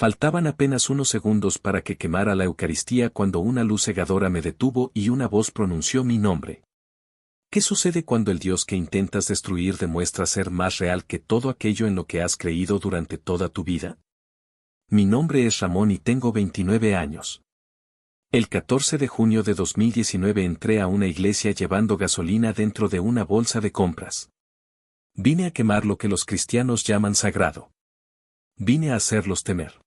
Faltaban apenas unos segundos para que quemara la Eucaristía cuando una luz cegadora me detuvo y una voz pronunció mi nombre. ¿Qué sucede cuando el Dios que intentas destruir demuestra ser más real que todo aquello en lo que has creído durante toda tu vida? Mi nombre es Ramón y tengo 29 años. El 14 de junio de 2019 entré a una iglesia llevando gasolina dentro de una bolsa de compras. Vine a quemar lo que los cristianos llaman sagrado. Vine a hacerlos temer.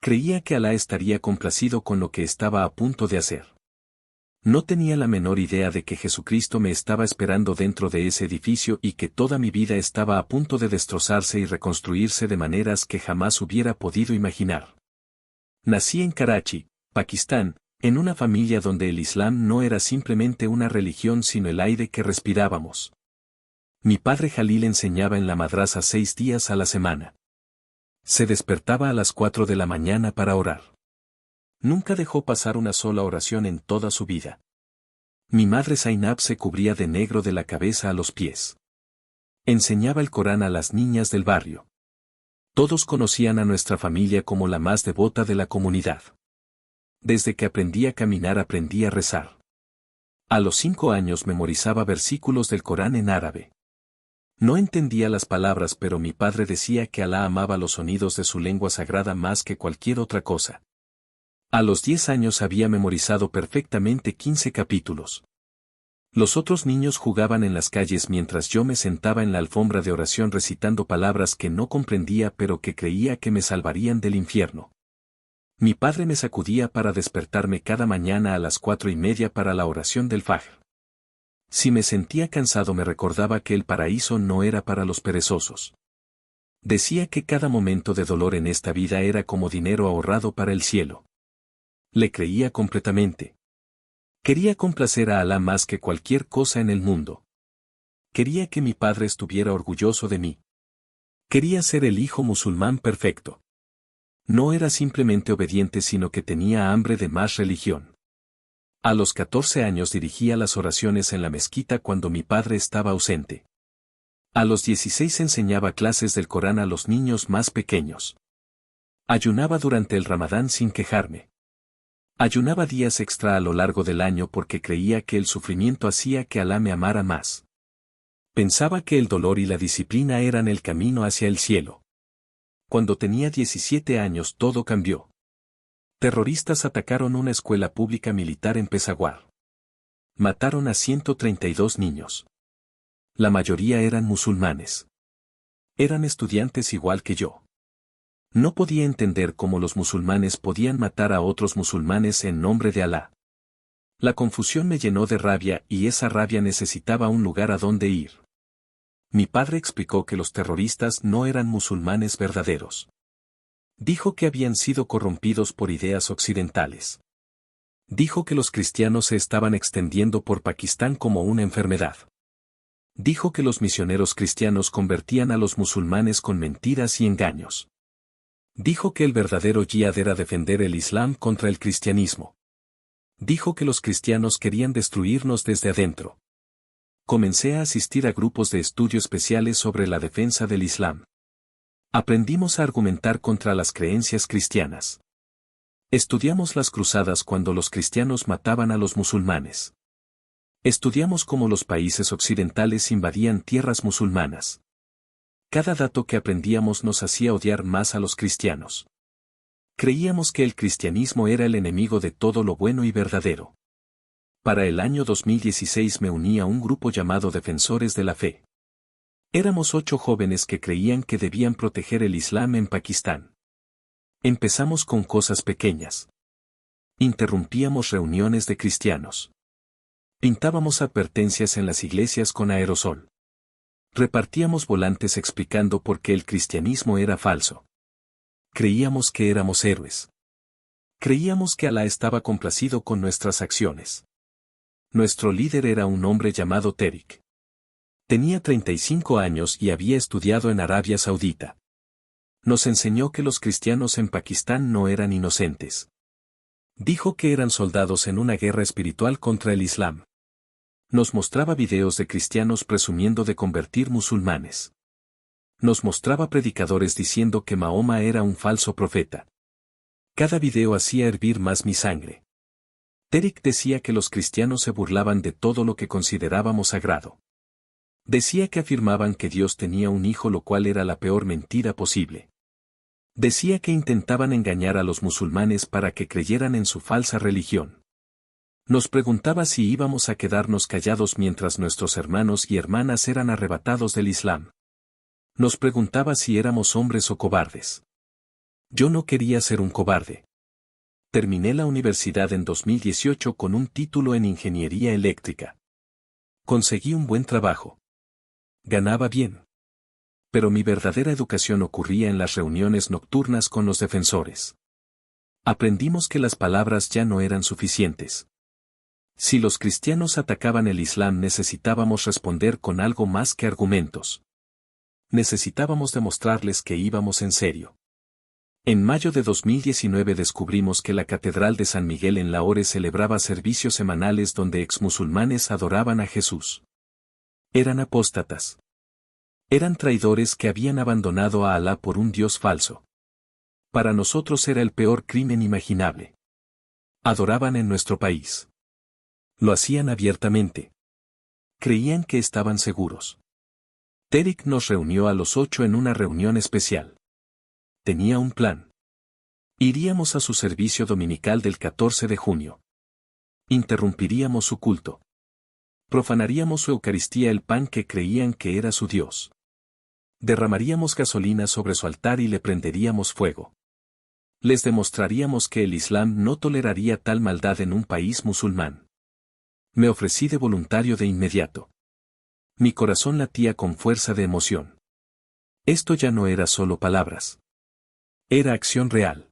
Creía que Alá estaría complacido con lo que estaba a punto de hacer. No tenía la menor idea de que Jesucristo me estaba esperando dentro de ese edificio y que toda mi vida estaba a punto de destrozarse y reconstruirse de maneras que jamás hubiera podido imaginar. Nací en Karachi, Pakistán, en una familia donde el Islam no era simplemente una religión sino el aire que respirábamos. Mi padre Jalil enseñaba en la madrasa 6 días a la semana. Se despertaba a las 4 de la mañana para orar. Nunca dejó pasar una sola oración en toda su vida. Mi madre Zainab se cubría de negro de la cabeza a los pies. Enseñaba el Corán a las niñas del barrio. Todos conocían a nuestra familia como la más devota de la comunidad. Desde que aprendí a caminar aprendí a rezar. A los 5 años memorizaba versículos del Corán en árabe. No entendía las palabras, pero mi padre decía que Alá amaba los sonidos de su lengua sagrada más que cualquier otra cosa. A los 10 años había memorizado perfectamente 15 capítulos. Los otros niños jugaban en las calles mientras yo me sentaba en la alfombra de oración recitando palabras que no comprendía pero que creía que me salvarían del infierno. Mi padre me sacudía para despertarme cada mañana a las 4:30 para la oración del Fajr. Si me sentía cansado me recordaba que el paraíso no era para los perezosos. Decía que cada momento de dolor en esta vida era como dinero ahorrado para el cielo. Le creía completamente. Quería complacer a Alá más que cualquier cosa en el mundo. Quería que mi padre estuviera orgulloso de mí. Quería ser el hijo musulmán perfecto. No era simplemente obediente sino que tenía hambre de más religión. A los 14 años dirigía las oraciones en la mezquita cuando mi padre estaba ausente. A los 16 enseñaba clases del Corán a los niños más pequeños. Ayunaba durante el Ramadán sin quejarme. Ayunaba días extra a lo largo del año porque creía que el sufrimiento hacía que Alá me amara más. Pensaba que el dolor y la disciplina eran el camino hacia el cielo. Cuando tenía 17 años todo cambió. Terroristas atacaron una escuela pública militar en Peshawar. Mataron a 132 niños. La mayoría eran musulmanes. Eran estudiantes igual que yo. No podía entender cómo los musulmanes podían matar a otros musulmanes en nombre de Alá. La confusión me llenó de rabia y esa rabia necesitaba un lugar a donde ir. Mi padre explicó que los terroristas no eran musulmanes verdaderos. Dijo que habían sido corrompidos por ideas occidentales. Dijo que los cristianos se estaban extendiendo por Pakistán como una enfermedad. Dijo que los misioneros cristianos convertían a los musulmanes con mentiras y engaños. Dijo que el verdadero jihad era defender el Islam contra el cristianismo. Dijo que los cristianos querían destruirnos desde adentro. Comencé a asistir a grupos de estudio especiales sobre la defensa del Islam. Aprendimos a argumentar contra las creencias cristianas. Estudiamos las cruzadas cuando los cristianos mataban a los musulmanes. Estudiamos cómo los países occidentales invadían tierras musulmanas. Cada dato que aprendíamos nos hacía odiar más a los cristianos. Creíamos que el cristianismo era el enemigo de todo lo bueno y verdadero. Para el año 2016 me uní a un grupo llamado Defensores de la Fe. Éramos 8 jóvenes que creían que debían proteger el Islam en Pakistán. Empezamos con cosas pequeñas. Interrumpíamos reuniones de cristianos. Pintábamos advertencias en las iglesias con aerosol. Repartíamos volantes explicando por qué el cristianismo era falso. Creíamos que éramos héroes. Creíamos que Alá estaba complacido con nuestras acciones. Nuestro líder era un hombre llamado Terik. Tenía 35 años y había estudiado en Arabia Saudita. Nos enseñó que los cristianos en Pakistán no eran inocentes. Dijo que eran soldados en una guerra espiritual contra el Islam. Nos mostraba videos de cristianos presumiendo de convertir musulmanes. Nos mostraba predicadores diciendo que Mahoma era un falso profeta. Cada video hacía hervir más mi sangre. Tariq decía que los cristianos se burlaban de todo lo que considerábamos sagrado. Decía que afirmaban que Dios tenía un hijo, lo cual era la peor mentira posible. Decía que intentaban engañar a los musulmanes para que creyeran en su falsa religión. Nos preguntaba si íbamos a quedarnos callados mientras nuestros hermanos y hermanas eran arrebatados del Islam. Nos preguntaba si éramos hombres o cobardes. Yo no quería ser un cobarde. Terminé la universidad en 2018 con un título en ingeniería eléctrica. Conseguí un buen trabajo. Ganaba bien. Pero mi verdadera educación ocurría en las reuniones nocturnas con los defensores. Aprendimos que las palabras ya no eran suficientes. Si los cristianos atacaban el Islam, necesitábamos responder con algo más que argumentos. Necesitábamos demostrarles que íbamos en serio. En mayo de 2019 descubrimos que la Catedral de San Miguel en Lahore celebraba servicios semanales donde exmusulmanes adoraban a Jesús. Eran apóstatas. Eran traidores que habían abandonado a Alá por un Dios falso. Para nosotros era el peor crimen imaginable. Adoraban en nuestro país. Lo hacían abiertamente. Creían que estaban seguros. Tariq nos reunió a los 8 en una reunión especial. Tenía un plan. Iríamos a su servicio dominical del 14 de junio. Interrumpiríamos su culto. Profanaríamos su Eucaristía, el pan que creían que era su Dios. Derramaríamos gasolina sobre su altar y le prenderíamos fuego. Les demostraríamos que el Islam no toleraría tal maldad en un país musulmán. Me ofrecí de voluntario de inmediato. Mi corazón latía con fuerza de emoción. Esto ya no era solo palabras. Era acción real.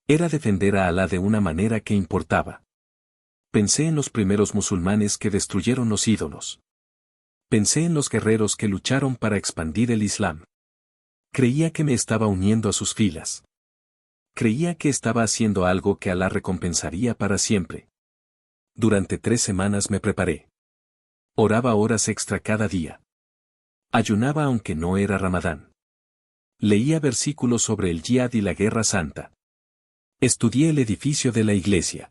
Era defender a Alá de una manera que importaba. Pensé en los primeros musulmanes que destruyeron los ídolos. Pensé en los guerreros que lucharon para expandir el Islam. Creía que me estaba uniendo a sus filas. Creía que estaba haciendo algo que Alá recompensaría para siempre. Durante 3 semanas me preparé. Oraba horas extra cada día. Ayunaba aunque no era Ramadán. Leía versículos sobre el yihad y la guerra santa. Estudié el edificio de la iglesia.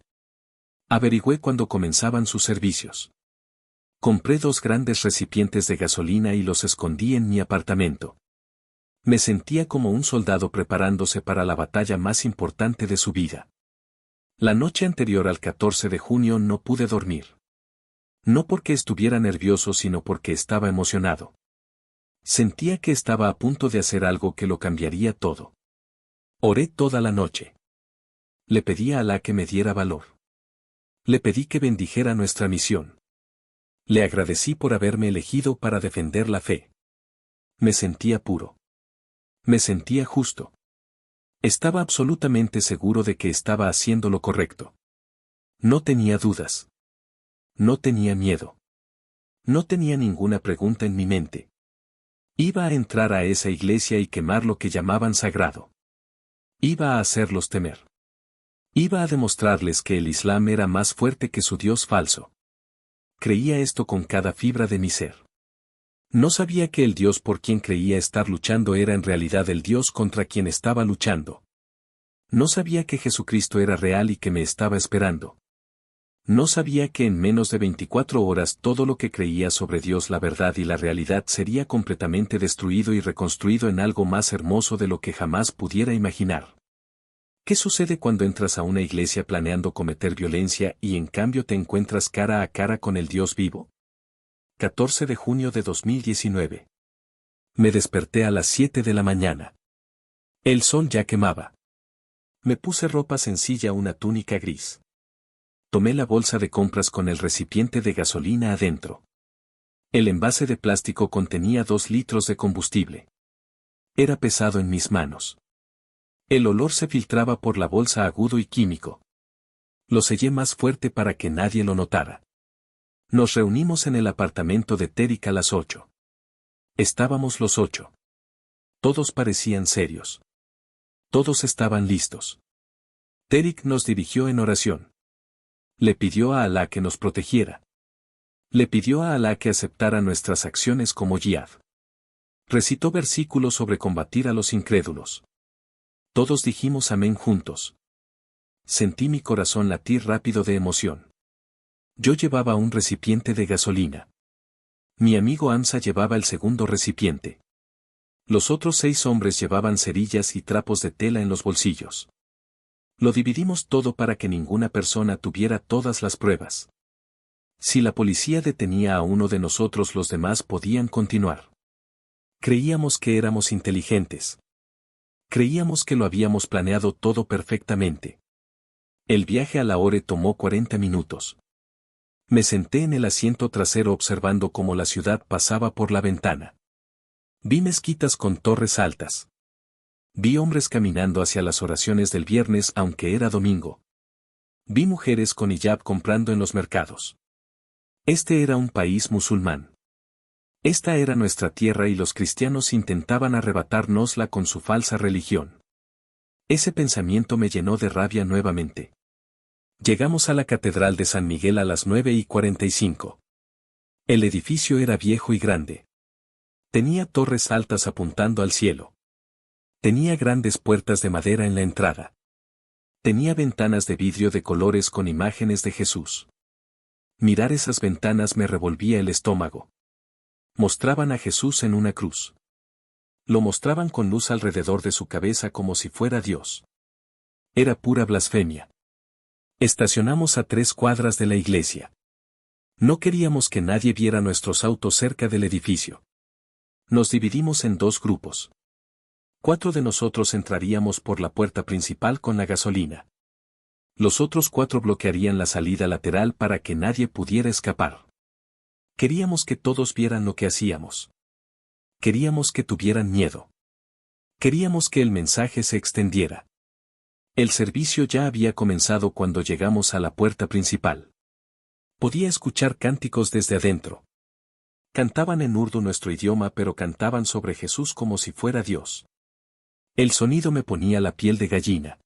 Averigüé cuándo comenzaban sus servicios. Compré 2 grandes recipientes de gasolina y los escondí en mi apartamento. Me sentía como un soldado preparándose para la batalla más importante de su vida. La noche anterior al 14 de junio no pude dormir. No porque estuviera nervioso, sino porque estaba emocionado. Sentía que estaba a punto de hacer algo que lo cambiaría todo. Oré toda la noche. Le pedí a Alá que me diera valor. Le pedí que bendijera nuestra misión. Le agradecí por haberme elegido para defender la fe. Me sentía puro. Me sentía justo. Estaba absolutamente seguro de que estaba haciendo lo correcto. No tenía dudas. No tenía miedo. No tenía ninguna pregunta en mi mente. Iba a entrar a esa iglesia y quemar lo que llamaban sagrado. Iba a hacerlos temer. Iba a demostrarles que el Islam era más fuerte que su Dios falso. Creía esto con cada fibra de mi ser. No sabía que el Dios por quien creía estar luchando era en realidad el Dios contra quien estaba luchando. No sabía que Jesucristo era real y que me estaba esperando. No sabía que en menos de 24 horas todo lo que creía sobre Dios, la verdad y la realidad, sería completamente destruido y reconstruido en algo más hermoso de lo que jamás pudiera imaginar. ¿Qué sucede cuando entras a una iglesia planeando cometer violencia y en cambio te encuentras cara a cara con el Dios vivo? 14 de junio de 2019. Me desperté a las 7 de la mañana. El sol ya quemaba. Me puse ropa sencilla, una túnica gris. Tomé la bolsa de compras con el recipiente de gasolina adentro. El envase de plástico contenía 2 litros de combustible. Era pesado en mis manos. El olor se filtraba por la bolsa, agudo y químico. Lo sellé más fuerte para que nadie lo notara. Nos reunimos en el apartamento de Tariq a las 8. Estábamos los 8. Todos parecían serios. Todos estaban listos. Tariq nos dirigió en oración. Le pidió a Alá que nos protegiera. Le pidió a Alá que aceptara nuestras acciones como yihad. Recitó versículos sobre combatir a los incrédulos. Todos dijimos amén juntos. Sentí mi corazón latir rápido de emoción. Yo llevaba un recipiente de gasolina. Mi amigo Amsa llevaba el segundo recipiente. Los otros 6 hombres llevaban cerillas y trapos de tela en los bolsillos. Lo dividimos todo para que ninguna persona tuviera todas las pruebas. Si la policía detenía a uno de nosotros, los demás podían continuar. Creíamos que éramos inteligentes. Creíamos que lo habíamos planeado todo perfectamente. El viaje a Lahore tomó 40 minutos. Me senté en el asiento trasero observando cómo la ciudad pasaba por la ventana. Vi mezquitas con torres altas. Vi hombres caminando hacia las oraciones del viernes aunque era domingo. Vi mujeres con hijab comprando en los mercados. Este era un país musulmán. Esta era nuestra tierra y los cristianos intentaban arrebatárnosla con su falsa religión. Ese pensamiento me llenó de rabia nuevamente. Llegamos a la Catedral de San Miguel a las 9:45. El edificio era viejo y grande. Tenía torres altas apuntando al cielo. Tenía grandes puertas de madera en la entrada. Tenía ventanas de vidrio de colores con imágenes de Jesús. Mirar esas ventanas me revolvía el estómago. Mostraban a Jesús en una cruz. Lo mostraban con luz alrededor de su cabeza como si fuera Dios. Era pura blasfemia. Estacionamos a 3 cuadras de la iglesia. No queríamos que nadie viera nuestros autos cerca del edificio. Nos dividimos en 2 grupos. 4 de nosotros entraríamos por la puerta principal con la gasolina. Los otros 4 bloquearían la salida lateral para que nadie pudiera escapar. Queríamos que todos vieran lo que hacíamos. Queríamos que tuvieran miedo. Queríamos que el mensaje se extendiera. El servicio ya había comenzado cuando llegamos a la puerta principal. Podía escuchar cánticos desde adentro. Cantaban en urdu, nuestro idioma, pero cantaban sobre Jesús como si fuera Dios. El sonido me ponía la piel de gallina.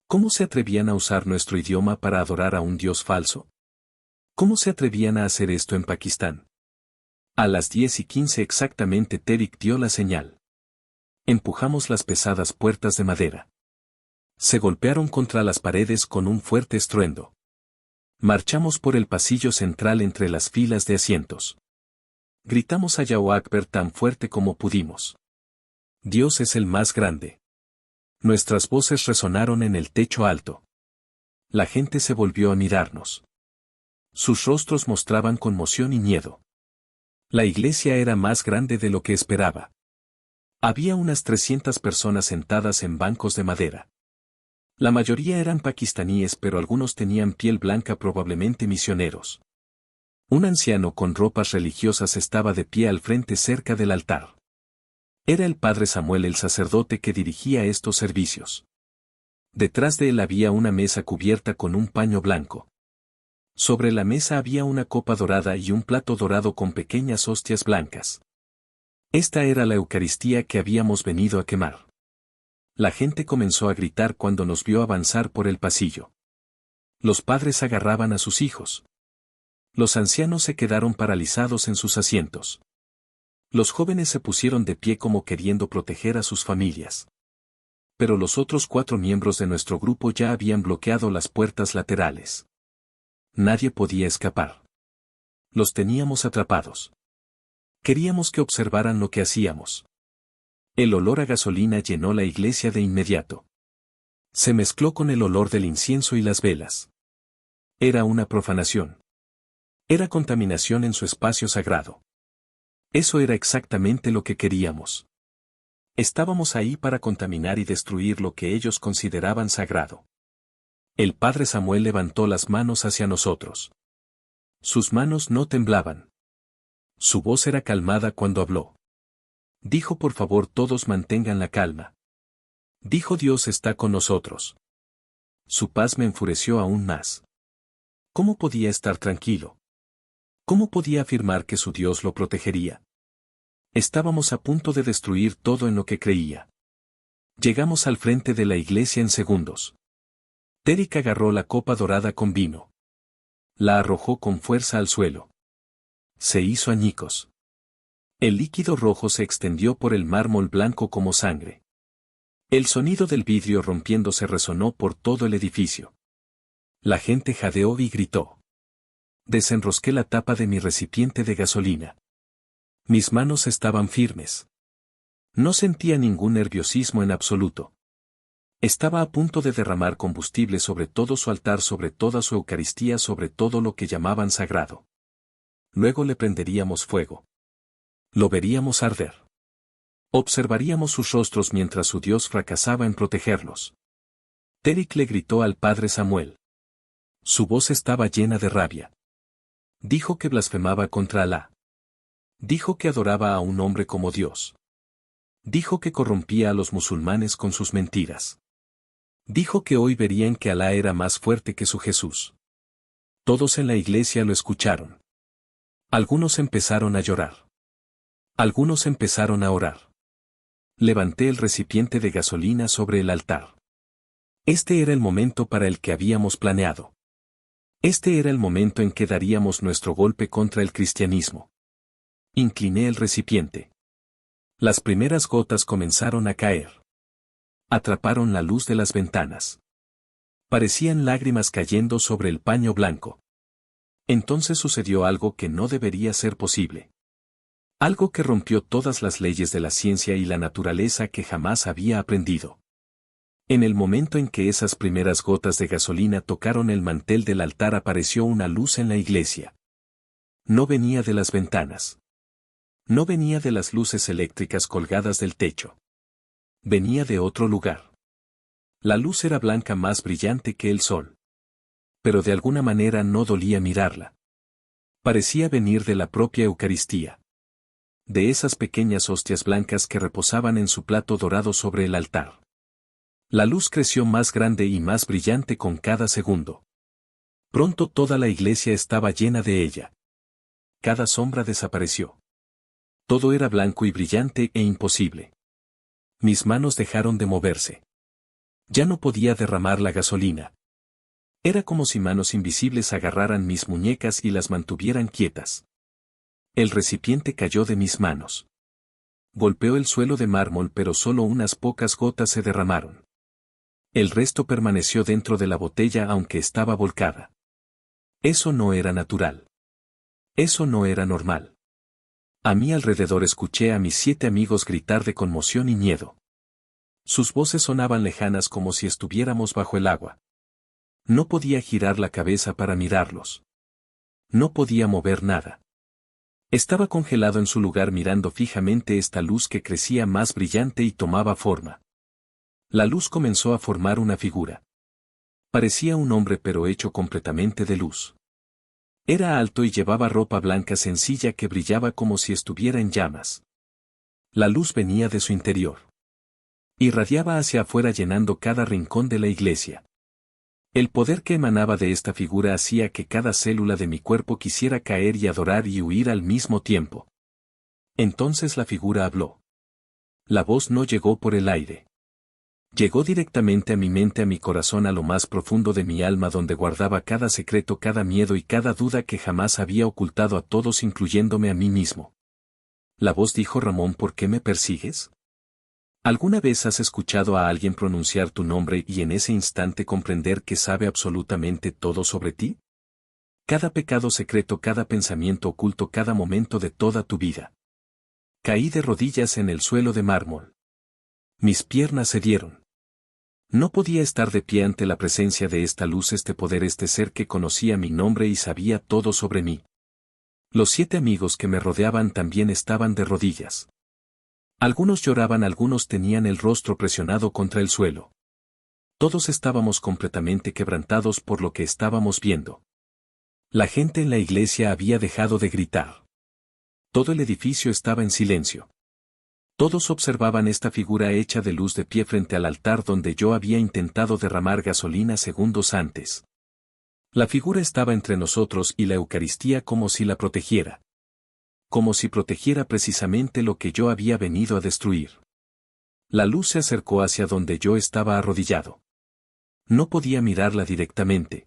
¿Cómo se atrevían a usar nuestro idioma para adorar a un Dios falso? ¿Cómo se atrevían a hacer esto en Pakistán? A las 10:15 exactamente Terik dio la señal. Empujamos las pesadas puertas de madera. Se golpearon contra las paredes con un fuerte estruendo. Marchamos por el pasillo central entre las filas de asientos. Gritamos Allahu Akbar tan fuerte como pudimos. Dios es el más grande. Nuestras voces resonaron en el techo alto. La gente se volvió a mirarnos. Sus rostros mostraban conmoción y miedo. La iglesia era más grande de lo que esperaba. Había unas 300 personas sentadas en bancos de madera. La mayoría eran pakistaníes, pero algunos tenían piel blanca, probablemente misioneros. Un anciano con ropas religiosas estaba de pie al frente cerca del altar. Era el padre Samuel, el sacerdote que dirigía estos servicios. Detrás de él había una mesa cubierta con un paño blanco. Sobre la mesa había una copa dorada y un plato dorado con pequeñas hostias blancas. Esta era la Eucaristía que habíamos venido a quemar. La gente comenzó a gritar cuando nos vio avanzar por el pasillo. Los padres agarraban a sus hijos. Los ancianos se quedaron paralizados en sus asientos. Los jóvenes se pusieron de pie como queriendo proteger a sus familias. Pero los otros 4 miembros de nuestro grupo ya habían bloqueado las puertas laterales. Nadie podía escapar. Los teníamos atrapados. Queríamos que observaran lo que hacíamos. El olor a gasolina llenó la iglesia de inmediato. Se mezcló con el olor del incienso y las velas. Era una profanación. Era contaminación en su espacio sagrado. Eso era exactamente lo que queríamos. Estábamos ahí para contaminar y destruir lo que ellos consideraban sagrado. El padre Samuel levantó las manos hacia nosotros. Sus manos no temblaban. Su voz era calmada cuando habló. Dijo: por favor, todos mantengan la calma. Dijo: Dios está con nosotros. Su paz me enfureció aún más. ¿Cómo podía estar tranquilo? ¿Cómo podía afirmar que su Dios lo protegería? Estábamos a punto de destruir todo en lo que creía. Llegamos al frente de la iglesia en segundos. Terik agarró la copa dorada con vino. La arrojó con fuerza al suelo. Se hizo añicos. El líquido rojo se extendió por el mármol blanco como sangre. El sonido del vidrio rompiéndose resonó por todo el edificio. La gente jadeó y gritó. Desenrosqué la tapa de mi recipiente de gasolina. Mis manos estaban firmes. No sentía ningún nerviosismo en absoluto. Estaba a punto de derramar combustible sobre todo su altar, sobre toda su Eucaristía, sobre todo lo que llamaban sagrado. Luego le prenderíamos fuego. Lo veríamos arder. Observaríamos sus rostros mientras su Dios fracasaba en protegerlos. Derek le gritó al padre Samuel. Su voz estaba llena de rabia. Dijo que blasfemaba contra Alá. Dijo que adoraba a un hombre como Dios. Dijo que corrompía a los musulmanes con sus mentiras. Dijo que hoy verían que Alá era más fuerte que su Jesús. Todos en la iglesia lo escucharon. Algunos empezaron a llorar. Algunos empezaron a orar. Levanté el recipiente de gasolina sobre el altar. Este era el momento para el que habíamos planeado. Este era el momento en que daríamos nuestro golpe contra el cristianismo. Incliné el recipiente. Las primeras gotas comenzaron a caer. Atraparon la luz de las ventanas. Parecían lágrimas cayendo sobre el paño blanco. Entonces sucedió algo que no debería ser posible. Algo que rompió todas las leyes de la ciencia y la naturaleza que jamás había aprendido. En el momento en que esas primeras gotas de gasolina tocaron el mantel del altar apareció una luz en la iglesia. No venía de las ventanas. No venía de las luces eléctricas colgadas del techo. Venía de otro lugar. La luz era blanca, más brillante que el sol. Pero de alguna manera no dolía mirarla. Parecía venir de la propia Eucaristía. De esas pequeñas hostias blancas que reposaban en su plato dorado sobre el altar. La luz creció más grande y más brillante con cada segundo. Pronto toda la iglesia estaba llena de ella. Cada sombra desapareció. Todo era blanco y brillante e imposible. Mis manos dejaron de moverse. Ya no podía derramar la gasolina. Era como si manos invisibles agarraran mis muñecas y las mantuvieran quietas. El recipiente cayó de mis manos. Golpeó el suelo de mármol, pero solo unas pocas gotas se derramaron. El resto permaneció dentro de la botella aunque estaba volcada. Eso no era natural. Eso no era normal. A mi alrededor escuché a mis 7 amigos gritar de conmoción y miedo. Sus voces sonaban lejanas como si estuviéramos bajo el agua. No podía girar la cabeza para mirarlos. No podía mover nada. Estaba congelado en su lugar mirando fijamente esta luz que crecía más brillante y tomaba forma. La luz comenzó a formar una figura. Parecía un hombre pero hecho completamente de luz. Era alto y llevaba ropa blanca sencilla que brillaba como si estuviera en llamas. La luz venía de su interior. Irradiaba hacia afuera llenando cada rincón de la iglesia. El poder que emanaba de esta figura hacía que cada célula de mi cuerpo quisiera caer y adorar y huir al mismo tiempo. Entonces la figura habló. La voz no llegó por el aire. Llegó directamente a mi mente, a mi corazón, a lo más profundo de mi alma donde guardaba cada secreto, cada miedo y cada duda que jamás había ocultado a todos incluyéndome a mí mismo. La voz dijo: Ramón, ¿por qué me persigues? ¿Alguna vez has escuchado a alguien pronunciar tu nombre y en ese instante comprender que sabe absolutamente todo sobre ti? Cada pecado secreto, cada pensamiento oculto, cada momento de toda tu vida. Caí de rodillas en el suelo de mármol. Mis piernas cedieron. No podía estar de pie ante la presencia de esta luz, este poder, este ser que conocía mi nombre y sabía todo sobre mí. Los 7 amigos que me rodeaban también estaban de rodillas. Algunos lloraban, algunos tenían el rostro presionado contra el suelo. Todos estábamos completamente quebrantados por lo que estábamos viendo. La gente en la iglesia había dejado de gritar. Todo el edificio estaba en silencio. Todos observaban esta figura hecha de luz de pie frente al altar donde yo había intentado derramar gasolina segundos antes. La figura estaba entre nosotros y la Eucaristía como si la protegiera. Como si protegiera precisamente lo que yo había venido a destruir. La luz se acercó hacia donde yo estaba arrodillado. No podía mirarla directamente.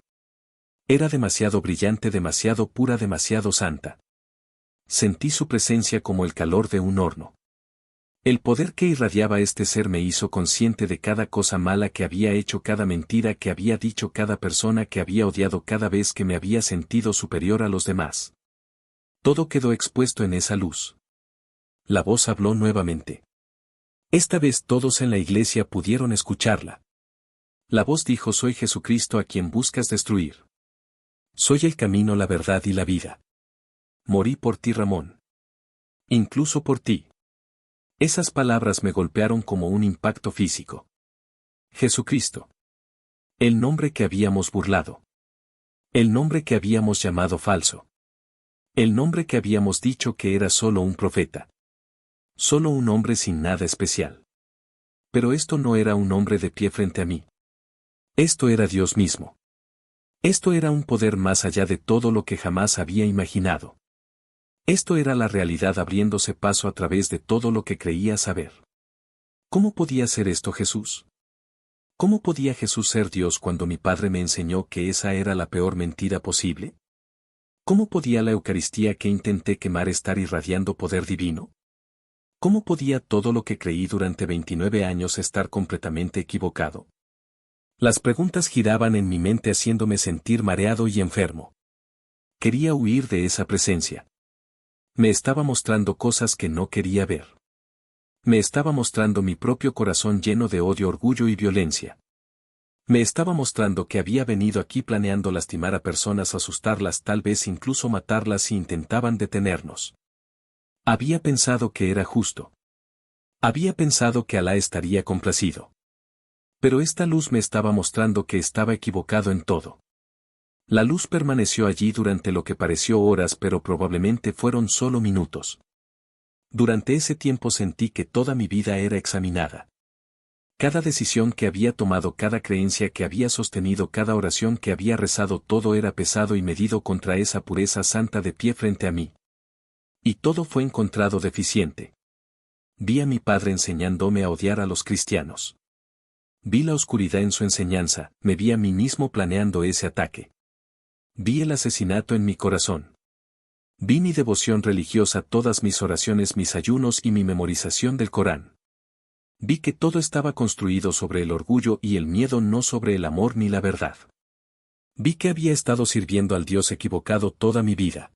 Era demasiado brillante, demasiado pura, demasiado santa. Sentí su presencia como el calor de un horno. El poder que irradiaba este ser me hizo consciente de cada cosa mala que había hecho, cada mentira que había dicho, cada persona que había odiado, cada vez que me había sentido superior a los demás. Todo quedó expuesto en esa luz. La voz habló nuevamente. Esta vez todos en la iglesia pudieron escucharla. La voz dijo: soy Jesucristo a quien buscas destruir. Soy el camino, la verdad y la vida. Morí por ti, Ramón. Incluso por ti. Esas palabras me golpearon como un impacto físico. Jesucristo. El nombre que habíamos burlado. El nombre que habíamos llamado falso. El nombre que habíamos dicho que era solo un profeta. Solo un hombre sin nada especial. Pero esto no era un hombre de pie frente a mí. Esto era Dios mismo. Esto era un poder más allá de todo lo que jamás había imaginado. Esto era la realidad abriéndose paso a través de todo lo que creía saber. ¿Cómo podía ser esto Jesús? ¿Cómo podía Jesús ser Dios cuando mi padre me enseñó que esa era la peor mentira posible? ¿Cómo podía la Eucaristía que intenté quemar estar irradiando poder divino? ¿Cómo podía todo lo que creí durante 29 años estar completamente equivocado? Las preguntas giraban en mi mente haciéndome sentir mareado y enfermo. Quería huir de esa presencia. Me estaba mostrando cosas que no quería ver. Me estaba mostrando mi propio corazón lleno de odio, orgullo y violencia. Me estaba mostrando que había venido aquí planeando lastimar a personas, asustarlas, tal vez incluso matarlas si intentaban detenernos. Había pensado que era justo. Había pensado que Alá estaría complacido. Pero esta luz me estaba mostrando que estaba equivocado en todo. La luz permaneció allí durante lo que pareció horas, pero probablemente fueron solo minutos. Durante ese tiempo sentí que toda mi vida era examinada. Cada decisión que había tomado, cada creencia que había sostenido, cada oración que había rezado, todo era pesado y medido contra esa pureza santa de pie frente a mí. Y todo fue encontrado deficiente. Vi a mi padre enseñándome a odiar a los cristianos. Vi la oscuridad en su enseñanza, me vi a mí mismo planeando ese ataque. Vi el asesinato en mi corazón. Vi mi devoción religiosa, todas mis oraciones, mis ayunos y mi memorización del Corán. Vi que todo estaba construido sobre el orgullo y el miedo, no sobre el amor ni la verdad. Vi que había estado sirviendo al Dios equivocado toda mi vida.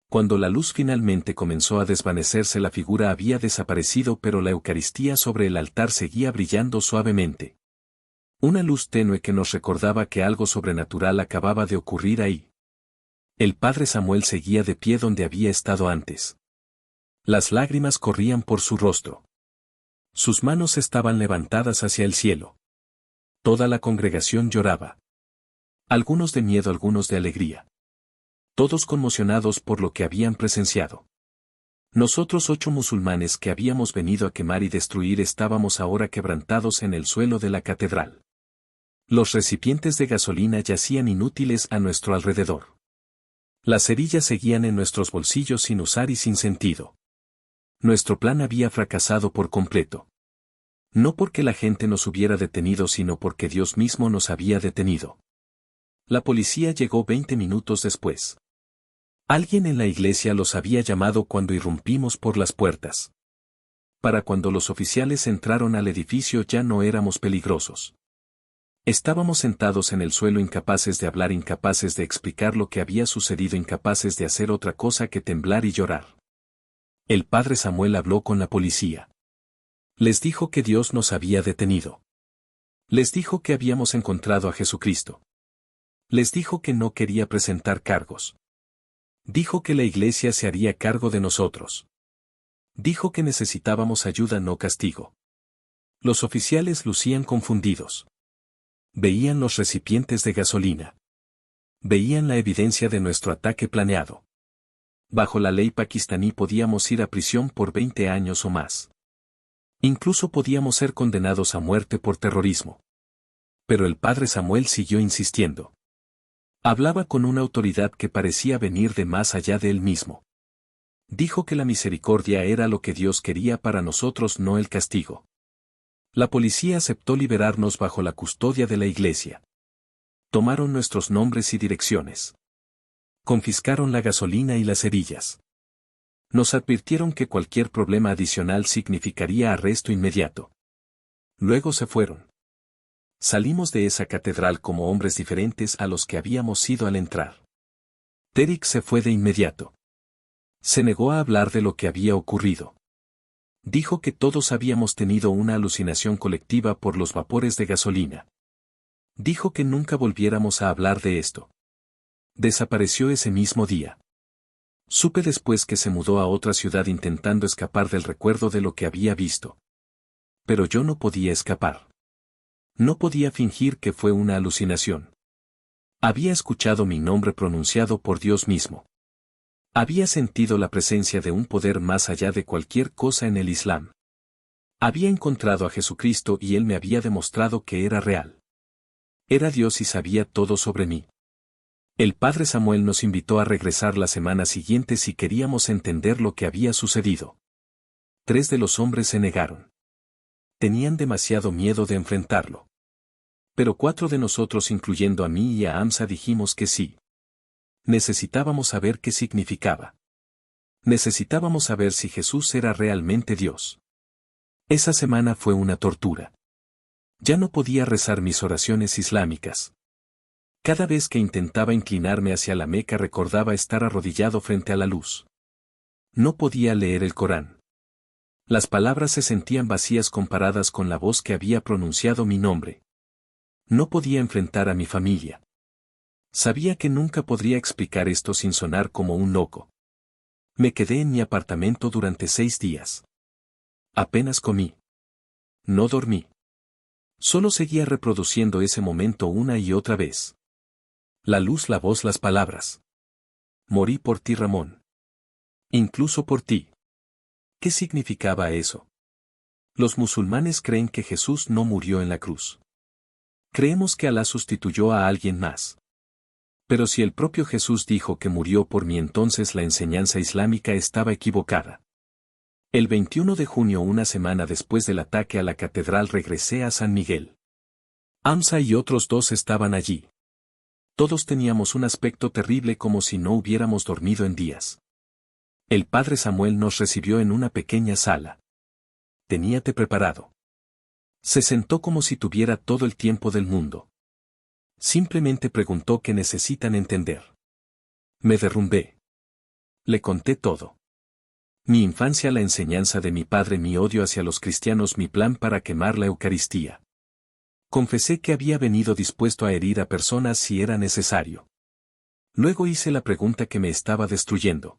Cuando la luz finalmente comenzó a desvanecerse, la figura había desaparecido, pero la Eucaristía sobre el altar seguía brillando suavemente. Una luz tenue que nos recordaba que algo sobrenatural acababa de ocurrir ahí. El padre Samuel seguía de pie donde había estado antes. Las lágrimas corrían por su rostro. Sus manos estaban levantadas hacia el cielo. Toda la congregación lloraba. Algunos de miedo, algunos de alegría. Todos conmocionados por lo que habían presenciado. Nosotros 8 musulmanes que habíamos venido a quemar y destruir estábamos ahora quebrantados en el suelo de la catedral. Los recipientes de gasolina yacían inútiles a nuestro alrededor. Las cerillas seguían en nuestros bolsillos sin usar y sin sentido. Nuestro plan había fracasado por completo. No porque la gente nos hubiera detenido, sino porque Dios mismo nos había detenido. La policía llegó 20 minutos después. Alguien en la iglesia los había llamado cuando irrumpimos por las puertas. Para cuando los oficiales entraron al edificio ya no éramos peligrosos. Estábamos sentados en el suelo, incapaces de hablar, incapaces de explicar lo que había sucedido, incapaces de hacer otra cosa que temblar y llorar. El padre Samuel habló con la policía. Les dijo que Dios nos había detenido. Les dijo que habíamos encontrado a Jesucristo. Les dijo que no quería presentar cargos. Dijo que la iglesia se haría cargo de nosotros. Dijo que necesitábamos ayuda, no castigo. Los oficiales lucían confundidos. Veían los recipientes de gasolina. Veían la evidencia de nuestro ataque planeado. Bajo la ley pakistaní podíamos ir a prisión por 20 años o más. Incluso podíamos ser condenados a muerte por terrorismo. Pero el padre Samuel siguió insistiendo. Hablaba con una autoridad que parecía venir de más allá de él mismo. Dijo que la misericordia era lo que Dios quería para nosotros, no el castigo. La policía aceptó liberarnos bajo la custodia de la iglesia. Tomaron nuestros nombres y direcciones. Confiscaron la gasolina y las cerillas. Nos advirtieron que cualquier problema adicional significaría arresto inmediato. Luego se fueron. Salimos de esa catedral como hombres diferentes a los que habíamos sido al entrar. Derek se fue de inmediato. Se negó a hablar de lo que había ocurrido. Dijo que todos habíamos tenido una alucinación colectiva por los vapores de gasolina. Dijo que nunca volviéramos a hablar de esto. Desapareció ese mismo día. Supe después que se mudó a otra ciudad intentando escapar del recuerdo de lo que había visto. Pero yo no podía escapar. No podía fingir que fue una alucinación. Había escuchado mi nombre pronunciado por Dios mismo. Había sentido la presencia de un poder más allá de cualquier cosa en el Islam. Había encontrado a Jesucristo y Él me había demostrado que era real. Era Dios y sabía todo sobre mí. El padre Samuel nos invitó a regresar la semana siguiente si queríamos entender lo que había sucedido. 3 de los hombres se negaron. Tenían demasiado miedo de enfrentarlo. Pero 4 de nosotros, incluyendo a mí y a Amsa, dijimos que sí. Necesitábamos saber qué significaba. Necesitábamos saber si Jesús era realmente Dios. Esa semana fue una tortura. Ya no podía rezar mis oraciones islámicas. Cada vez que intentaba inclinarme hacia la Meca recordaba estar arrodillado frente a la luz. No podía leer el Corán. Las palabras se sentían vacías comparadas con la voz que había pronunciado mi nombre. No podía enfrentar a mi familia. Sabía que nunca podría explicar esto sin sonar como un loco. Me quedé en mi apartamento durante 6 días. Apenas comí. No dormí. Solo seguía reproduciendo ese momento una y otra vez. La luz, la voz, las palabras. Morí por ti, Ramón. Incluso por ti. ¿Qué significaba eso? Los musulmanes creen que Jesús no murió en la cruz. Creemos que Alá sustituyó a alguien más. Pero si el propio Jesús dijo que murió por mí, entonces la enseñanza islámica estaba equivocada. El 21 de junio, una semana después del ataque a la catedral, regresé a San Miguel. Amsa y otros 2 estaban allí. Todos teníamos un aspecto terrible, como si no hubiéramos dormido en días. El padre Samuel nos recibió en una pequeña sala. Tenía té preparado. Se sentó como si tuviera todo el tiempo del mundo. Simplemente preguntó qué necesitan entender. Me derrumbé. Le conté todo. Mi infancia, la enseñanza de mi padre, mi odio hacia los cristianos, mi plan para quemar la Eucaristía. Confesé que había venido dispuesto a herir a personas si era necesario. Luego hice la pregunta que me estaba destruyendo.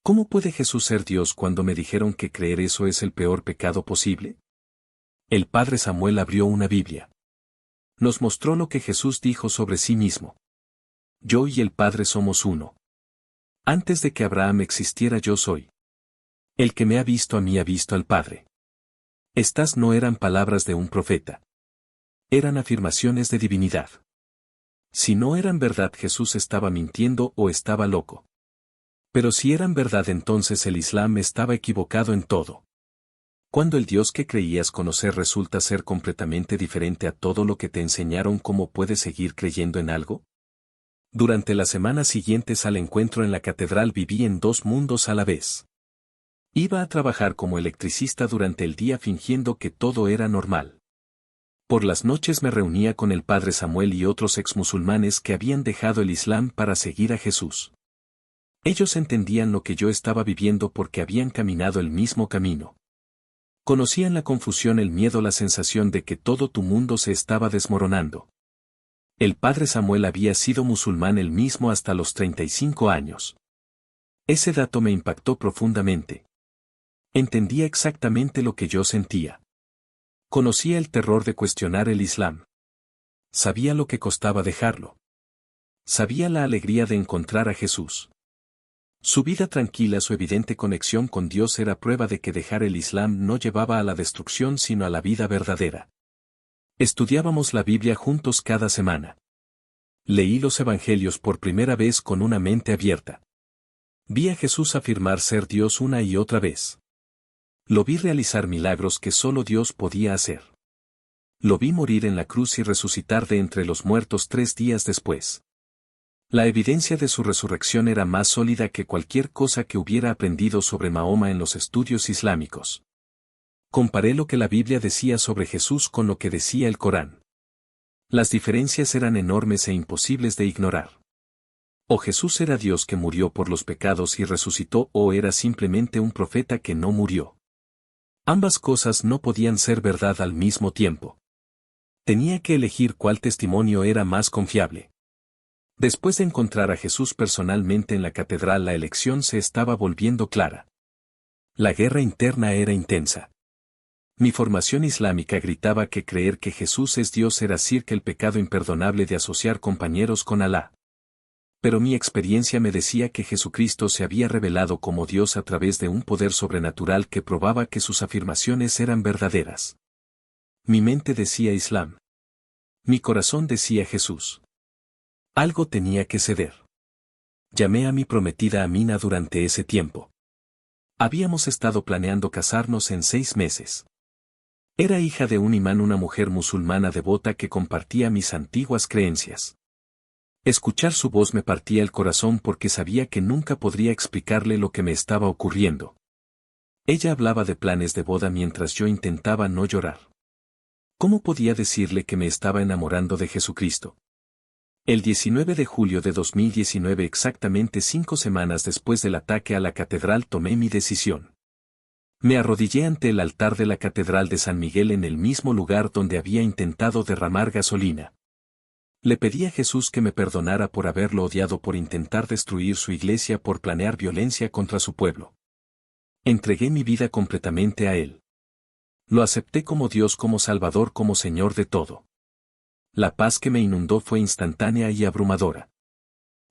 ¿Cómo puede Jesús ser Dios cuando me dijeron que creer eso es el peor pecado posible? El padre Samuel abrió una Biblia. Nos mostró lo que Jesús dijo sobre sí mismo. Yo y el Padre somos uno. Antes de que Abraham existiera, yo soy. El que me ha visto a mí ha visto al Padre. Estas no eran palabras de un profeta. Eran afirmaciones de divinidad. Si no eran verdad, Jesús estaba mintiendo o estaba loco. Pero si eran verdad, entonces el Islam estaba equivocado en todo. Cuando el Dios que creías conocer resulta ser completamente diferente a todo lo que te enseñaron, ¿cómo puedes seguir creyendo en algo? Durante las semanas siguientes al encuentro en la catedral viví en 2 mundos a la vez. Iba a trabajar como electricista durante el día fingiendo que todo era normal. Por las noches me reunía con el padre Samuel y otros exmusulmanes que habían dejado el Islam para seguir a Jesús. Ellos entendían lo que yo estaba viviendo porque habían caminado el mismo camino. Conocían la confusión, el miedo, la sensación de que todo tu mundo se estaba desmoronando. El padre Samuel había sido musulmán él mismo hasta los 35 años. Ese dato me impactó profundamente. Entendía exactamente lo que yo sentía. Conocía el terror de cuestionar el Islam. Sabía lo que costaba dejarlo. Sabía la alegría de encontrar a Jesús. Su vida tranquila, su evidente conexión con Dios era prueba de que dejar el Islam no llevaba a la destrucción sino a la vida verdadera. Estudiábamos la Biblia juntos cada semana. Leí los Evangelios por primera vez con una mente abierta. Vi a Jesús afirmar ser Dios una y otra vez. Lo vi realizar milagros que solo Dios podía hacer. Lo vi morir en la cruz y resucitar de entre los muertos 3 días después. La evidencia de su resurrección era más sólida que cualquier cosa que hubiera aprendido sobre Mahoma en los estudios islámicos. Comparé lo que la Biblia decía sobre Jesús con lo que decía el Corán. Las diferencias eran enormes e imposibles de ignorar. O Jesús era Dios que murió por los pecados y resucitó, o era simplemente un profeta que no murió. Ambas cosas no podían ser verdad al mismo tiempo. Tenía que elegir cuál testimonio era más confiable. Después de encontrar a Jesús personalmente en la catedral, la elección se estaba volviendo clara. La guerra interna era intensa. Mi formación islámica gritaba que creer que Jesús es Dios era circa el pecado imperdonable de asociar compañeros con Alá. Pero mi experiencia me decía que Jesucristo se había revelado como Dios a través de un poder sobrenatural que probaba que sus afirmaciones eran verdaderas. Mi mente decía Islam. Mi corazón decía Jesús. Algo tenía que ceder. Llamé a mi prometida Amina durante ese tiempo. Habíamos estado planeando casarnos en 6 meses. Era hija de un imán, una mujer musulmana devota que compartía mis antiguas creencias. Escuchar su voz me partía el corazón porque sabía que nunca podría explicarle lo que me estaba ocurriendo. Ella hablaba de planes de boda mientras yo intentaba no llorar. ¿Cómo podía decirle que me estaba enamorando de Jesucristo? El 19 de julio de 2019, exactamente 5 semanas después del ataque a la catedral, tomé mi decisión. Me arrodillé ante el altar de la Catedral de San Miguel en el mismo lugar donde había intentado derramar gasolina. Le pedí a Jesús que me perdonara por haberlo odiado, por intentar destruir su iglesia, por planear violencia contra su pueblo. Entregué mi vida completamente a Él. Lo acepté como Dios, como Salvador, como Señor de todo. La paz que me inundó fue instantánea y abrumadora.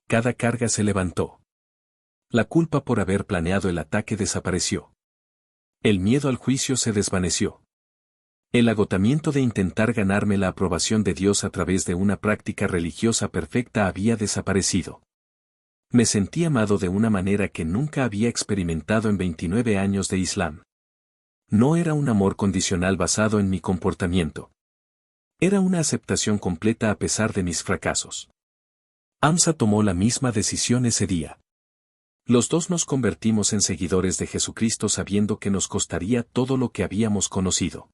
Cada carga se levantó. La culpa por haber planeado el ataque desapareció. El miedo al juicio se desvaneció. El agotamiento de intentar ganarme la aprobación de Dios a través de una práctica religiosa perfecta había desaparecido. Me sentí amado de una manera que nunca había experimentado en 29 años de Islam. No era un amor condicional basado en mi comportamiento. Era una aceptación completa a pesar de mis fracasos. Hamza tomó la misma decisión ese día. Los dos nos convertimos en seguidores de Jesucristo sabiendo que nos costaría todo lo que habíamos conocido.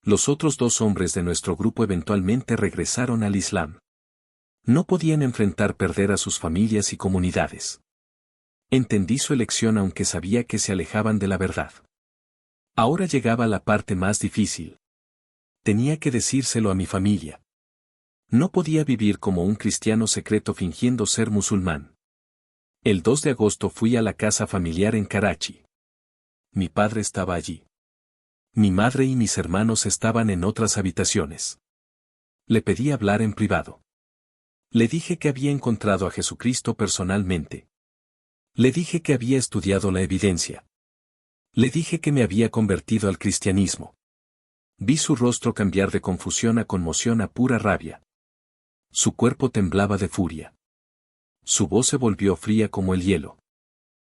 Los otros 2 hombres de nuestro grupo eventualmente regresaron al Islam. No podían enfrentar perder a sus familias y comunidades. Entendí su elección aunque sabía que se alejaban de la verdad. Ahora llegaba la parte más difícil. Tenía que decírselo a mi familia. No podía vivir como un cristiano secreto fingiendo ser musulmán. El 2 de agosto fui a la casa familiar en Karachi. Mi padre estaba allí. Mi madre y mis hermanos estaban en otras habitaciones. Le pedí hablar en privado. Le dije que había encontrado a Jesucristo personalmente. Le dije que había estudiado la evidencia. Le dije que me había convertido al cristianismo. Vi su rostro cambiar de confusión a conmoción a pura rabia. Su cuerpo temblaba de furia. Su voz se volvió fría como el hielo.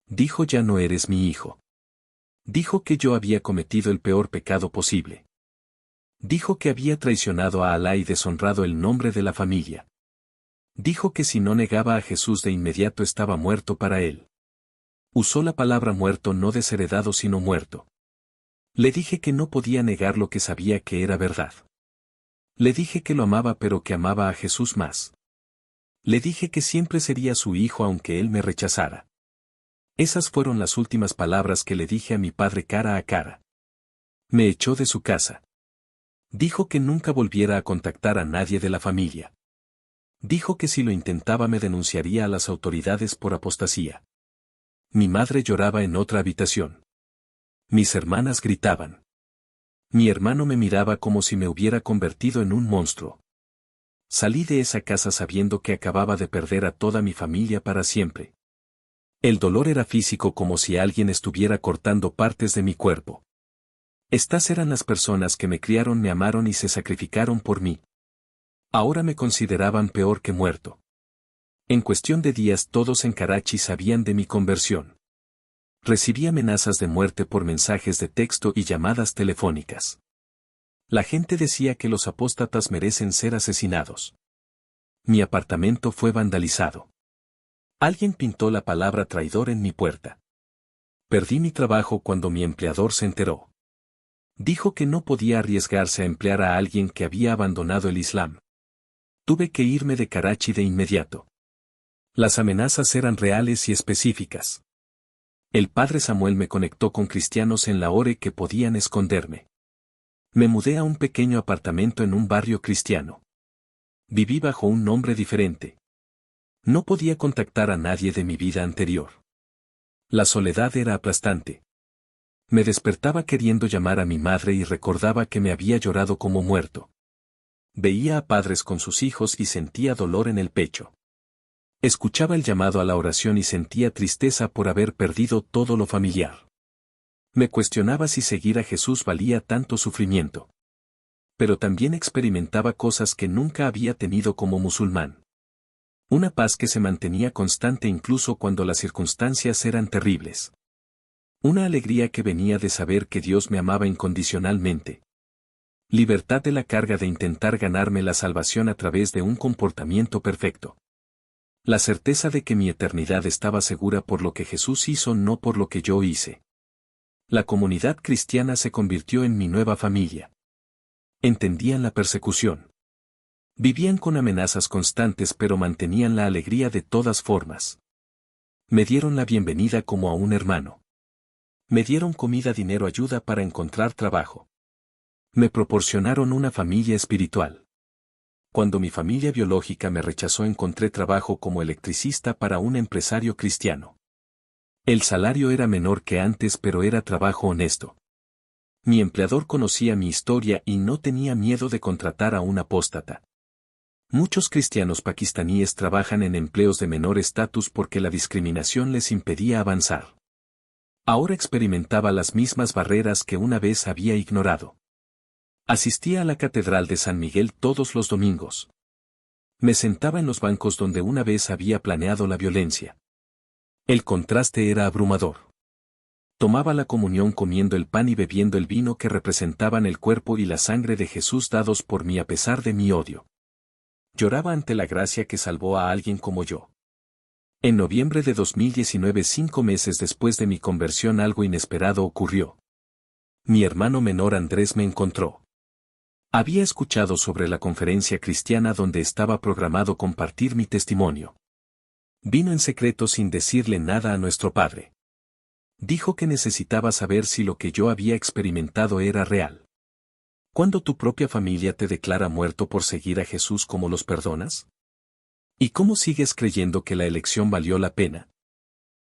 Dijo: ya no eres mi hijo. Dijo que yo había cometido el peor pecado posible. Dijo que había traicionado a Alá y deshonrado el nombre de la familia. Dijo que si no negaba a Jesús de inmediato estaba muerto para él. Usó la palabra muerto, no desheredado sino muerto. Le dije que no podía negar lo que sabía que era verdad. Le dije que lo amaba pero que amaba a Jesús más. Le dije que siempre sería su hijo aunque él me rechazara. Esas fueron las últimas palabras que le dije a mi padre cara a cara. Me echó de su casa. Dijo que nunca volviera a contactar a nadie de la familia. Dijo que si lo intentaba me denunciaría a las autoridades por apostasía. Mi madre lloraba en otra habitación. Mis hermanas gritaban. Mi hermano me miraba como si me hubiera convertido en un monstruo. Salí de esa casa sabiendo que acababa de perder a toda mi familia para siempre. El dolor era físico, como si alguien estuviera cortando partes de mi cuerpo. Estas eran las personas que me criaron, me amaron y se sacrificaron por mí. Ahora me consideraban peor que muerto. En cuestión de días todos en Karachi sabían de mi conversión. Recibí amenazas de muerte por mensajes de texto y llamadas telefónicas. La gente decía que los apóstatas merecen ser asesinados. Mi apartamento fue vandalizado. Alguien pintó la palabra traidor en mi puerta. Perdí mi trabajo cuando mi empleador se enteró. Dijo que no podía arriesgarse a emplear a alguien que había abandonado el Islam. Tuve que irme de Karachi de inmediato. Las amenazas eran reales y específicas. El padre Samuel me conectó con cristianos en Lahore que podían esconderme. Me mudé a un pequeño apartamento en un barrio cristiano. Viví bajo un nombre diferente. No podía contactar a nadie de mi vida anterior. La soledad era aplastante. Me despertaba queriendo llamar a mi madre y recordaba que me había llorado como muerto. Veía a padres con sus hijos y sentía dolor en el pecho. Escuchaba el llamado a la oración y sentía tristeza por haber perdido todo lo familiar. Me cuestionaba si seguir a Jesús valía tanto sufrimiento. Pero también experimentaba cosas que nunca había tenido como musulmán. Una paz que se mantenía constante incluso cuando las circunstancias eran terribles. Una alegría que venía de saber que Dios me amaba incondicionalmente. Libertad de la carga de intentar ganarme la salvación a través de un comportamiento perfecto. La certeza de que mi eternidad estaba segura por lo que Jesús hizo, no por lo que yo hice. La comunidad cristiana se convirtió en mi nueva familia. Entendían la persecución. Vivían con amenazas constantes pero mantenían la alegría de todas formas. Me dieron la bienvenida como a un hermano. Me dieron comida, dinero, ayuda para encontrar trabajo. Me proporcionaron una familia espiritual. Cuando mi familia biológica me rechazó, encontré trabajo como electricista para un empresario cristiano. El salario era menor que antes, pero era trabajo honesto. Mi empleador conocía mi historia y no tenía miedo de contratar a un apóstata. Muchos cristianos pakistaníes trabajan en empleos de menor estatus porque la discriminación les impedía avanzar. Ahora experimentaba las mismas barreras que una vez había ignorado. Asistía a la Catedral de San Miguel todos los domingos. Me sentaba en los bancos donde una vez había planeado la violencia. El contraste era abrumador. Tomaba la comunión comiendo el pan y bebiendo el vino que representaban el cuerpo y la sangre de Jesús dados por mí a pesar de mi odio. Lloraba ante la gracia que salvó a alguien como yo. En noviembre de 2019, 5 meses después de mi conversión, algo inesperado ocurrió. Mi hermano menor Andrés me encontró. Había escuchado sobre la conferencia cristiana donde estaba programado compartir mi testimonio. Vino en secreto sin decirle nada a nuestro padre. Dijo que necesitaba saber si lo que yo había experimentado era real. ¿Cuándo tu propia familia te declara muerto por seguir a Jesús, cómo los perdonas? ¿Y cómo sigues creyendo que la elección valió la pena?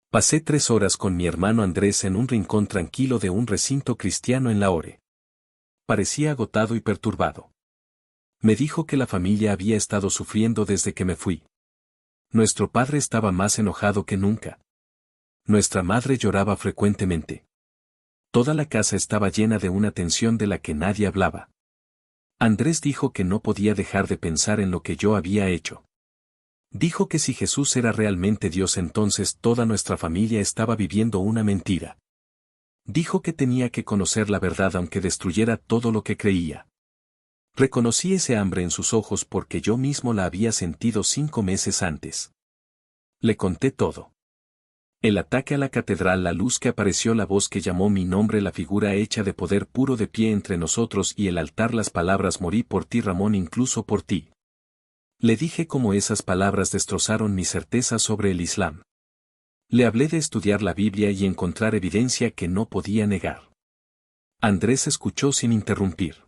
Pasé 3 horas con mi hermano Andrés en un rincón tranquilo de un recinto cristiano en Lahore. Parecía agotado y perturbado. Me dijo que la familia había estado sufriendo desde que me fui. Nuestro padre estaba más enojado que nunca. Nuestra madre lloraba frecuentemente. Toda la casa estaba llena de una tensión de la que nadie hablaba. Andrés dijo que no podía dejar de pensar en lo que yo había hecho. Dijo que si Jesús era realmente Dios, entonces toda nuestra familia estaba viviendo una mentira. Dijo que tenía que conocer la verdad aunque destruyera todo lo que creía. Reconocí ese hambre en sus ojos porque yo mismo la había sentido 5 meses antes. Le conté todo. El ataque a la catedral, la luz que apareció, la voz que llamó mi nombre, la figura hecha de poder puro de pie entre nosotros y el altar, las palabras morí por ti, Ramón, incluso por ti. Le dije cómo esas palabras destrozaron mi certeza sobre el Islam. Le hablé de estudiar la Biblia y encontrar evidencia que no podía negar. Andrés escuchó sin interrumpir.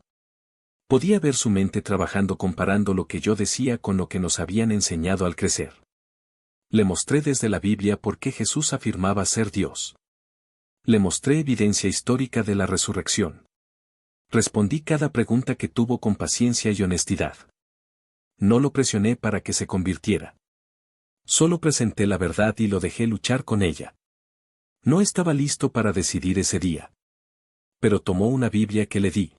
Podía ver su mente trabajando comparando lo que yo decía con lo que nos habían enseñado al crecer. Le mostré desde la Biblia por qué Jesús afirmaba ser Dios. Le mostré evidencia histórica de la resurrección. Respondí cada pregunta que tuvo con paciencia y honestidad. No lo presioné para que se convirtiera. Solo presenté la verdad y lo dejé luchar con ella. No estaba listo para decidir ese día. Pero tomó una Biblia que le di.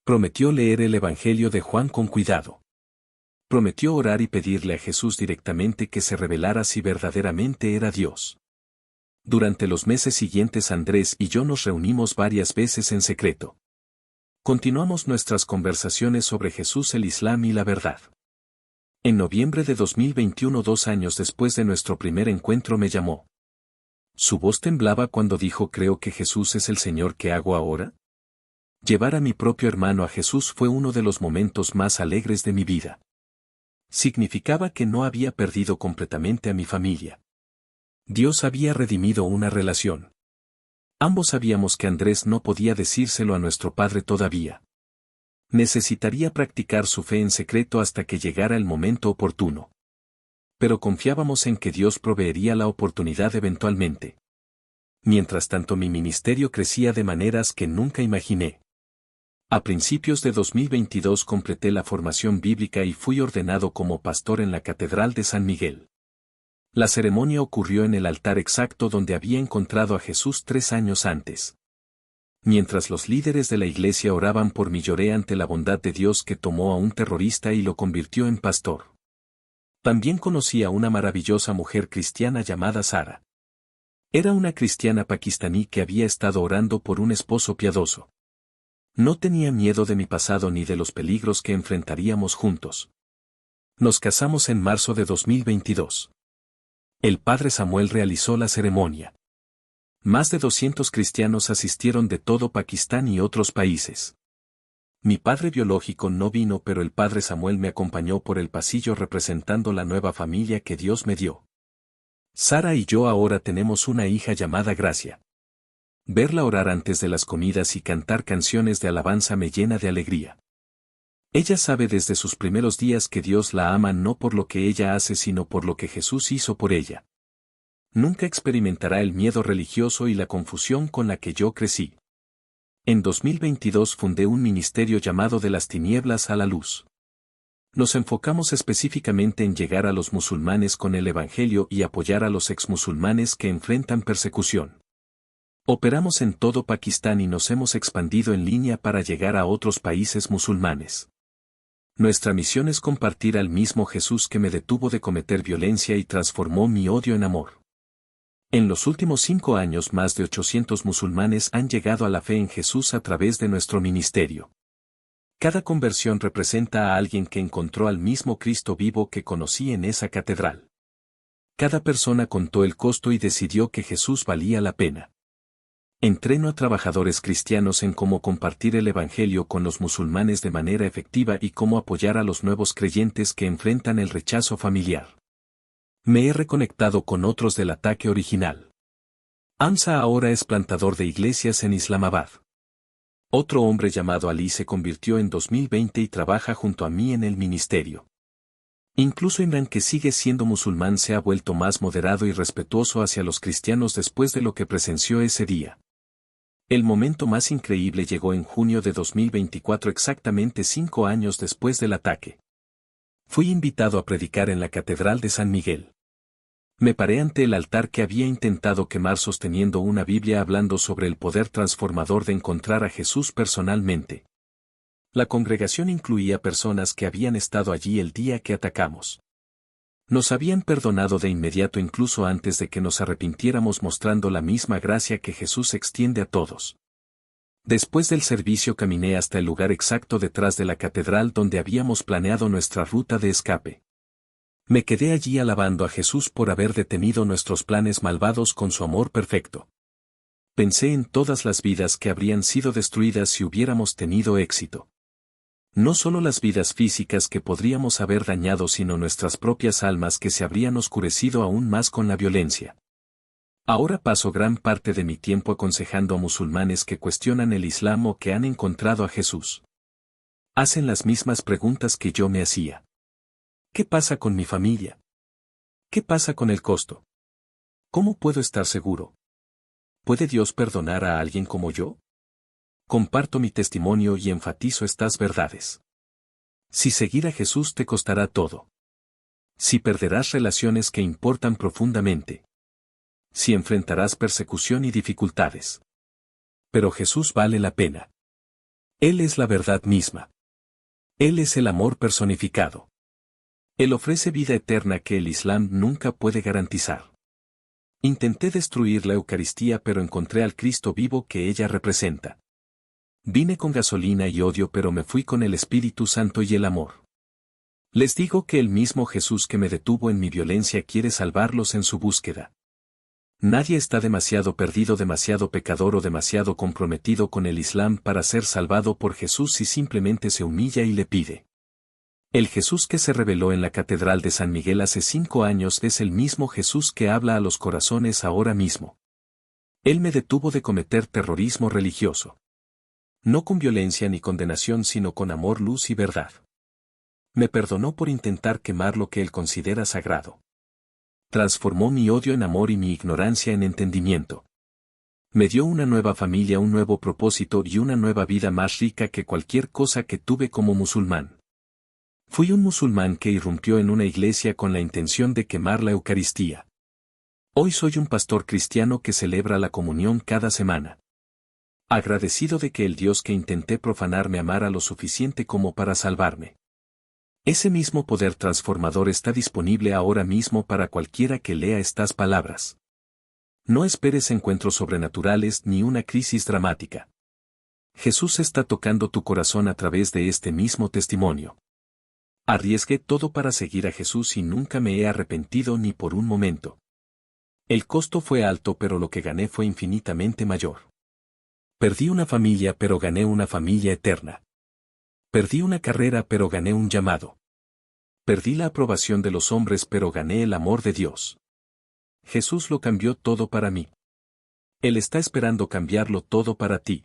Prometió leer el Evangelio de Juan con cuidado. Prometió orar y pedirle a Jesús directamente que se revelara si verdaderamente era Dios. Durante los meses siguientes, Andrés y yo nos reunimos varias veces en secreto. Continuamos nuestras conversaciones sobre Jesús, el Islam y la verdad. En noviembre de 2021, 2 años después de nuestro primer encuentro, me llamó. Su voz temblaba cuando dijo: ¿Creo que Jesús es el Señor? ¿Qué hago ahora? Llevar a mi propio hermano a Jesús fue uno de los momentos más alegres de mi vida. Significaba que no había perdido completamente a mi familia. Dios había redimido una relación. Ambos sabíamos que Andrés no podía decírselo a nuestro padre todavía. Necesitaría practicar su fe en secreto hasta que llegara el momento oportuno. Pero confiábamos en que Dios proveería la oportunidad eventualmente. Mientras tanto, mi ministerio crecía de maneras que nunca imaginé. A principios de 2022 completé la formación bíblica y fui ordenado como pastor en la Catedral de San Miguel. La ceremonia ocurrió en el altar exacto donde había encontrado a Jesús 3 años antes. Mientras los líderes de la iglesia oraban por mí, lloré ante la bondad de Dios que tomó a un terrorista y lo convirtió en pastor. También conocí a una maravillosa mujer cristiana llamada Sara. Era una cristiana pakistaní que había estado orando por un esposo piadoso. No tenía miedo de mi pasado ni de los peligros que enfrentaríamos juntos. Nos casamos en marzo de 2022. El padre Samuel realizó la ceremonia. Más de 200 cristianos asistieron de todo Pakistán y otros países. Mi padre biológico no vino, pero el padre Samuel me acompañó por el pasillo representando la nueva familia que Dios me dio. Sara y yo ahora tenemos una hija llamada Gracia. Verla orar antes de las comidas y cantar canciones de alabanza me llena de alegría. Ella sabe desde sus primeros días que Dios la ama no por lo que ella hace, sino por lo que Jesús hizo por ella. Nunca experimentará el miedo religioso y la confusión con la que yo crecí. En 2022 fundé un ministerio llamado De las Tinieblas a la Luz. Nos enfocamos específicamente en llegar a los musulmanes con el Evangelio y apoyar a los exmusulmanes que enfrentan persecución. Operamos en todo Pakistán y nos hemos expandido en línea para llegar a otros países musulmanes. Nuestra misión es compartir al mismo Jesús que me detuvo de cometer violencia y transformó mi odio en amor. En los últimos 5 años, más de 800 musulmanes han llegado a la fe en Jesús a través de nuestro ministerio. Cada conversión representa a alguien que encontró al mismo Cristo vivo que conocí en esa catedral. Cada persona contó el costo y decidió que Jesús valía la pena. Entreno a trabajadores cristianos en cómo compartir el Evangelio con los musulmanes de manera efectiva y cómo apoyar a los nuevos creyentes que enfrentan el rechazo familiar. Me he reconectado con otros del ataque original. Hamza ahora es plantador de iglesias en Islamabad. Otro hombre llamado Ali se convirtió en 2020 y trabaja junto a mí en el ministerio. Incluso Imran, que sigue siendo musulmán, se ha vuelto más moderado y respetuoso hacia los cristianos después de lo que presenció ese día. El momento más increíble llegó en junio de 2024, exactamente 5 años después del ataque. Fui invitado a predicar en la Catedral de San Miguel. Me paré ante el altar que había intentado quemar sosteniendo una Biblia, hablando sobre el poder transformador de encontrar a Jesús personalmente. La congregación incluía personas que habían estado allí el día que atacamos. Nos habían perdonado de inmediato, incluso antes de que nos arrepintiéramos, mostrando la misma gracia que Jesús extiende a todos. Después del servicio caminé hasta el lugar exacto detrás de la catedral donde habíamos planeado nuestra ruta de escape. Me quedé allí alabando a Jesús por haber detenido nuestros planes malvados con su amor perfecto. Pensé en todas las vidas que habrían sido destruidas si hubiéramos tenido éxito. No solo las vidas físicas que podríamos haber dañado, sino nuestras propias almas que se habrían oscurecido aún más con la violencia. Ahora paso gran parte de mi tiempo aconsejando a musulmanes que cuestionan el Islam o que han encontrado a Jesús. Hacen las mismas preguntas que yo me hacía. ¿Qué pasa con mi familia? ¿Qué pasa con el costo? ¿Cómo puedo estar seguro? ¿Puede Dios perdonar a alguien como yo? Comparto mi testimonio y enfatizo estas verdades. Si seguir a Jesús te costará todo. Si perderás relaciones que importan profundamente. Si enfrentarás persecución y dificultades. Pero Jesús vale la pena. Él es la verdad misma. Él es el amor personificado. Él ofrece vida eterna que el Islam nunca puede garantizar. Intenté destruir la Eucaristía, pero encontré al Cristo vivo que ella representa. Vine con gasolina y odio, pero me fui con el Espíritu Santo y el amor. Les digo que el mismo Jesús que me detuvo en mi violencia quiere salvarlos en su búsqueda. Nadie está demasiado perdido, demasiado pecador o demasiado comprometido con el Islam para ser salvado por Jesús si simplemente se humilla y le pide. El Jesús que se reveló en la Catedral de San Miguel hace 5 años es el mismo Jesús que habla a los corazones ahora mismo. Él me detuvo de cometer terrorismo religioso. No con violencia ni condenación, sino con amor, luz y verdad. Me perdonó por intentar quemar lo que él considera sagrado. Transformó mi odio en amor y mi ignorancia en entendimiento. Me dio una nueva familia, un nuevo propósito y una nueva vida más rica que cualquier cosa que tuve como musulmán. Fui un musulmán que irrumpió en una iglesia con la intención de quemar la Eucaristía. Hoy soy un pastor cristiano que celebra la comunión cada semana. Agradecido de que el Dios que intenté profanar me amara lo suficiente como para salvarme. Ese mismo poder transformador está disponible ahora mismo para cualquiera que lea estas palabras. No esperes encuentros sobrenaturales ni una crisis dramática. Jesús está tocando tu corazón a través de este mismo testimonio. Arriesgué todo para seguir a Jesús y nunca me he arrepentido ni por un momento. El costo fue alto, pero lo que gané fue infinitamente mayor. Perdí una familia, pero gané una familia eterna. Perdí una carrera, pero gané un llamado. Perdí la aprobación de los hombres, pero gané el amor de Dios. Jesús lo cambió todo para mí. Él está esperando cambiarlo todo para ti.